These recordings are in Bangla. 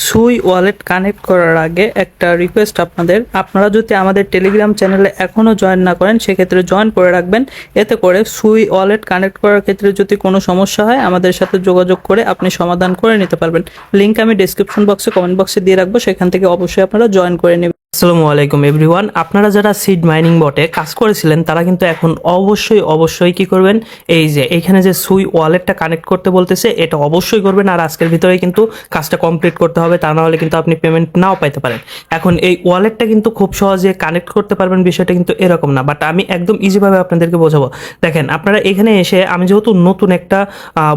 সুই ওয়ালেট কানেক্ট করার আগে একটা রিকোয়েস্ট আপনারা যদি আমাদের টেলিগ্রাম চ্যানেলে এখনও জয়েন না করেন সেক্ষেত্রে জয়েন করে রাখবেন। এতে করে সুই ওয়ালেট কানেক্ট করার ক্ষেত্রে যদি কোনো সমস্যা হয় আমাদের সাথে যোগাযোগ করে আপনি সমাধান করে নিতে পারবেন। লিঙ্ক আমি ডেসক্রিপশন বক্সে কমেন্ট বক্সে দিয়ে রাখবো, সেখান থেকে অবশ্যই আপনারা জয়েন করে নেবেন। আসসালামু আলাইকুম এভরিওয়ান, আপনারা যারা সিড মাইনিং বটে কাজ করেছিলেন তারা কিন্তু এখন অবশ্যই কি করবেন, এই যে এখানে যে সুই ওয়ালেটটা কানেক্ট করতে বলতেছে এটা অবশ্যই করবেন। আর আজকের ভিতরে কিন্তু কাজটা কমপ্লিট করতে হবে, তা না হলে কিন্তু আপনি পেমেন্ট নাও পাইতে পারেন। এখন এই ওয়ালেটটা কিন্তু খুব সহজে কানেক্ট করতে পারবেন, বিষয়টা কিন্তু এরকম না, বাট আমি একদম ইজিভাবে আপনাদেরকে বোঝাবো। দেখেন, আপনারা এখানে এসে, আমি যেহেতু নতুন একটা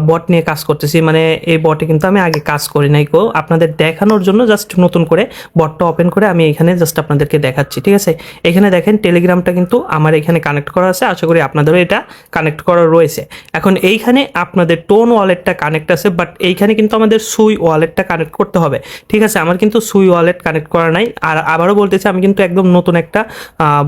বট নিয়ে কাজ করতেছি, মানে এই বটে কিন্তু আমি আগে কাজ করি নাই, আপনাদের দেখানোর জন্য জাস্ট নতুন করে বটটা ওপেন করে আমি এখানে জাস্ট আপনাদেরকে দেখাচ্ছি, ঠিক আছে। এখানে দেখেন টেলিগ্রামটা কিন্তু আমার এখানে কানেক্ট করা আছে, আশা করি আপনাদেরও এটা কানেক্ট করা রয়েছে। এখন এইখানে আপনাদের টোন ওয়ালেটটা কানেক্ট আছে, বাট এইখানে কিন্তু আমাদের সুই ওয়ালেটটা কানেক্ট করতে হবে, ঠিক আছে। আমার কিন্তু সুই ওয়ালেট কানেক্ট করা নাই। আর আবারও বলতেছি, আমি কিন্তু একদম নতুন একটা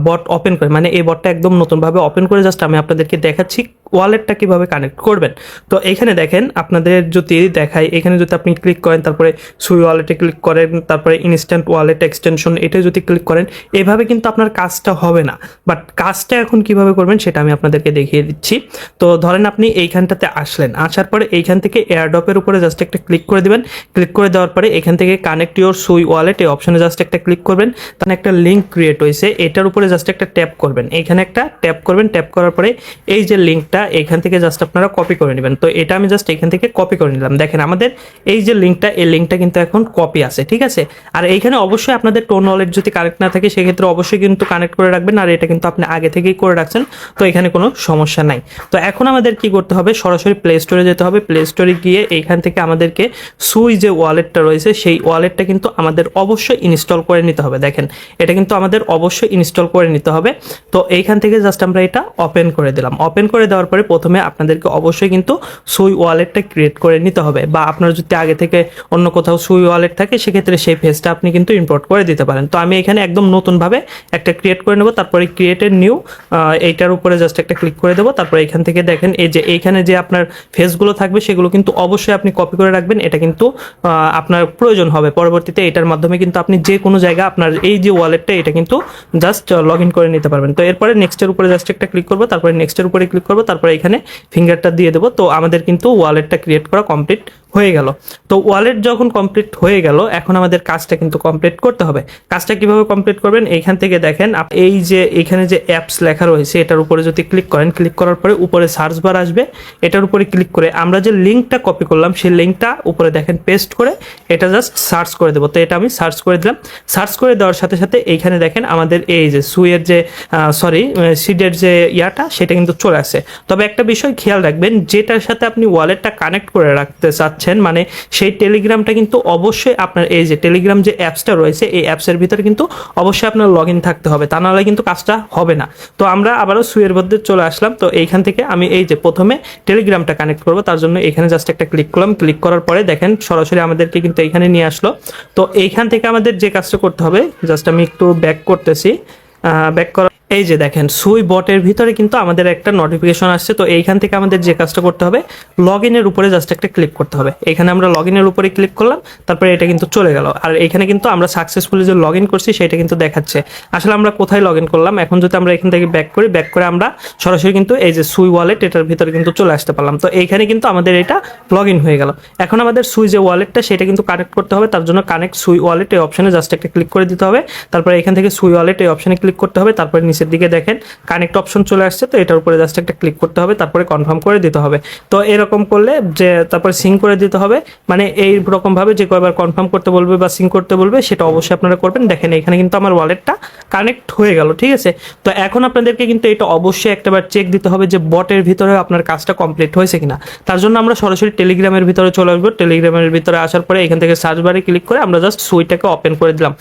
বট ওপেন করে, মানে এই বটটা একদম নতুনভাবে ওপেন করে জাস্ট আমি আপনাদেরকে দেখাচ্ছি ওয়ালেটটা কিভাবে কানেক্ট করবেন। তো এখানে দেখেন, আপনাদের যদি দেখাই, এখানে যদি আপনি ক্লিক করেন, তারপরে সুই ওয়ালেটে ক্লিক করেন, তারপরে ইনস্ট্যান্ট ওয়ালেট এক্সটেনশন এটা যদি ক্লিক করেন, এভাবে কিন্তু আপনার কাজটা হবে না। বাট কাজটা এখন কিভাবে করবেন সেটা আমি আপনাদেরকে দেখিয়ে দিচ্ছি। তো ধরেন আপনি এইখানটাতে আসলেন, আসার পরে এইখান থেকে এয়ারড্রপের উপরে জাস্ট একটা ক্লিক করে দিবেন। ক্লিক করে দেওয়ার পরে এখান থেকে কানেক্ট ইউর সুই ওয়ালেট এই অপশনে জাস্ট একটা ক্লিক করবেন। তাহলে একটা লিঙ্ক ক্রিয়েট হয়েছে, এটার উপরে জাস্ট একটা ট্যাপ করবেন, এইখানে একটা ট্যাপ করবেন। ট্যাপ করার পরে এই যে লিঙ্কটা এখান থেকে জাস্ট আপনারা কপি করে নেবেন। তো এটা আমি জাস্ট এখান থেকে কপি করে নিলাম। দেখেন, আমাদের এই যে লিঙ্কটা, এই লিঙ্কটা কিন্তু এখন কপি আছে, ঠিক আছে। আর এইখানে অবশ্যই আপনাদের টোন ওয়ালেট যদি কানেক্ট না থাকে সেক্ষেত্রে অবশ্যই কিন্তু কানেক্ট করে রাখবেন। আর এটা কিন্তু আপনি আগে থেকেই করে রাখছেন, তো এখানে কোনো সমস্যা নাই। তো এখন আমাদের কি করতে হবে, সরাসরি প্লে স্টোরে যেতে হবে। প্লে স্টোরে গিয়ে এইখান থেকে আমাদেরকে সুই যে ওয়ালেটটা রয়েছে সেই ওয়ালেটটা কিন্তু আমাদের অবশ্যই ইনস্টল করে নিতে হবে। দেখেন, এটা কিন্তু আমাদের অবশ্যই ইনস্টল করে নিতে হবে। তো এইখান থেকে জাস্ট আমরা এটা ওপেন করে দিলাম। ওপেন করে দেওয়ার পরে প্রথমে আপনাদেরকে অবশ্যই কিন্তু সুই ওয়ালেটটা ক্রিয়েট করে নিতে হবে, বা আপনার যদি আগে থেকে অন্য কোথাও সুই ওয়ালেট থাকে সেক্ষেত্রে সেই পেজটা আপনি কিন্তু ইম্পোর্ট করে দিতে পারেন। তো আমি এখানে একদম নতুনভাবে একটা ক্রিয়েট করে নেব। তারপরে ক্রিয়েটেড নিউ এইটার উপরে জাস্ট একটা ক্লিক করে দেবো। তারপরে এখান থেকে দেখেন, এই যে এইখানে যে আপনার ফেসগুলো থাকবে সেগুলো কিন্তু অবশ্যই আপনি কপি করে রাখবেন। এটা কিন্তু আপনার প্রয়োজন হবে পরবর্তীতে। এটার মাধ্যমে কিন্তু আপনি যে কোনো জায়গায় আপনার এই যে ওয়ালেটটা এটা কিন্তু জাস্ট লগ ইন করে নিতে পারবেন। তো এরপরে নেক্সটের উপরে জাস্ট একটা ক্লিক করবো, তারপরে নেক্সটের উপরে ক্লিক করবো, তারপরে এখানে ফিঙ্গারটা দিয়ে দেবো। তো আমাদের কিন্তু ওয়ালেটটা ক্রিয়েট করা কমপ্লিট হয়ে গেল। তো ওয়ালেট যখন কমপ্লিট হয়ে গেল, এখন আমাদের কাজটা কিন্তু কমপ্লিট করতে হবে। কাজটা কিভাবে কমপ্লিট করবেন, এইখান থেকে দেখেন, এই যে এখানে যে অ্যাপস লেখা রয়েছে এটার উপরে যদি ক্লিক করেন, ক্লিক করার পরে উপরে সার্চ বার আসবে, এটার উপরে ক্লিক করে আমরা যে লিঙ্কটা কপি করলাম সেই লিঙ্কটা উপরে দেখেন পেস্ট করে এটা জাস্ট সার্চ করে দেবো। তো এটা আমি সার্চ করে দিলাম। সার্চ করে দেওয়ার সাথে সাথে এইখানে দেখেন আমাদের এই যে সুইয়ের যে সিডের যে ইয়াটা সেটা কিন্তু চলে আসে। তবে একটা বিষয় খেয়াল রাখবেন, যেটার সাথে আপনি ওয়ালেটটা কানেক্ট করে রাখতে চাচ্ছেন, মানে সেই টেলিগ্রামটা কিন্তু অবশ্যই আপনার এই যে টেলিগ্রাম যে অ্যাপসটা রয়েছে এই অ্যাপসের ভিতরে কিন্তু অবশ্যই আপনার লগ ইন থাকতে হবে, তা নাহলে কিন্তু কাজটা হবে না। তো আমরা আবারও সুইয়ের মধ্যে চলে আসলাম। তো এইখান থেকে আমি এই যে প্রথমে টেলিগ্রামটা কানেক্ট করবো, তার জন্য এখানে জাস্ট একটা ক্লিক করলাম। ক্লিক করার পরে দেখেন সরাসরি আমাদেরকে কিন্তু এইখানে নিয়ে আসলো। তো এইখান থেকে আমাদের যে কাজটা করতে হবে, জাস্ট আমি একটু ব্যাক করতেছি। ব্যাক করা, এই যে দেখেন সুই বটের ভিতরে কিন্তু আমাদের একটা নোটিফিকেশন আসছে। তো এইখান থেকে আমাদের যে কাজটা করতে হবে, লগ ইনের উপরে জাস্ট একটা ক্লিক করতে হবে। এখানে আমরা লগ ইনের উপরে ক্লিক করলাম, তারপরে এটা কিন্তু চলে গেল। আর এখানে কিন্তু আমরা সাকসেসফুলি যে লগ ইন করছি সেটা কিন্তু দেখাচ্ছে। আসলে আমরা কোথায় লগ ইন করলাম, এখন যদি আমরা এখান থেকে ব্যাক করি, ব্যাক করে আমরা সরাসরি কিন্তু এই যে সুই ওয়ালেট এটার ভিতরে কিন্তু চলে আসতে পারলাম। তো এইখানে কিন্তু আমাদের এটা লগ ইন হয়ে গেল। এখন আমাদের সুই যে ওয়ালেটটা সেটা কিন্তু কানেক্ট করতে হবে, তার জন্য কানেক্ট সুই ওয়ালেট এই অপশনে জাস্ট একটা ক্লিক করে দিতে হবে। তারপরে এখান থেকে সুই ওয়ালেট এই অপশনে ক্লিক করতে হবে। তারপরে নিচের দিকে দেখেন কানেক্ট অপশন চলে আসছে, তো এটার উপরে জাস্ট একটা ক্লিক করতে হবে, তারপরে কনফার্ম করে দিতে হবে। তো এরকম করলে যে তারপরে সিঙ্ক করে দিতে হবে, মানে এই রকম ভাবে যে কয়বার কনফার্ম করতে বলবে বা সিঙ্ক করতে বলবে সেটা অবশ্যই আপনারা করবেন। দেখেন এখানে কিন্তু আমার ওয়ালেটটা কানেক্ট হয়ে গেল, ঠিক আছে। তো এখন আপনাদেরকে কিন্তু এটা অবশ্যই একটাবার চেক দিতে হবে যে বটের ভিতরে আপনার কাজটা কমপ্লিট হয়েছে কিনা। তার জন্য আমরা সরাসরি টেলিগ্রামের ভিতরে চলে আসবো। টেলিগ্রামের ভিতরে আসার পরে এখান থেকে সার্চ বারে ক্লিক করে আমরা জাস্ট সুইটাকে ওপেন করে দিলাম,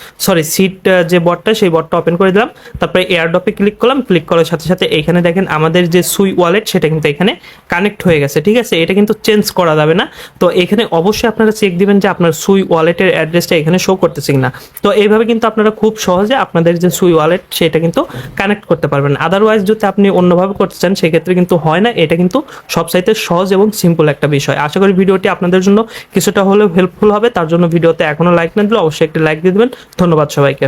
সিট যে বটটা সেই বটটা ওপেন করে দিলাম। তারপরে এয়ারড্রপে ক্লিক করলাম, ক্লিক করার সাথে সাথে এখানে দেখেন আমাদের যে সুই ওয়ালেট সেটা কিন্তু এখানে কানেক্ট হয়ে গেছে। ঠিক আছে, এটা কিন্তু চেঞ্জ করা যাবে না। তো এখানে অবশ্যই আপনারা চেক দিবেন যে আপনার সুই ওয়ালেটের অ্যাড্রেসটা এখানে শো করতেছে কিনা। তো এইভাবে কিন্তু আপনারা খুব সহজে আপনাদের যে সুই ওয়ালেট সেটা কিন্তু কানেক্ট করতে পারবেন। আদারওয়াইজ যদি আপনি অন্যভাবে করতে চান সেক্ষেত্রে কিন্তু হয় না। এটা কিন্তু সবচাইতে সহজ এবং সিম্পল একটা বিষয়। আশা করি ভিডিওটি আপনাদের জন্য কিছুটা হলেও হেল্পফুল হবে। তার জন্য ভিডিওতে এখনো লাইক না দিলে অবশ্যই একটি লাইক দিয়ে দেবেন। ধন্যবাদ সবাইকে।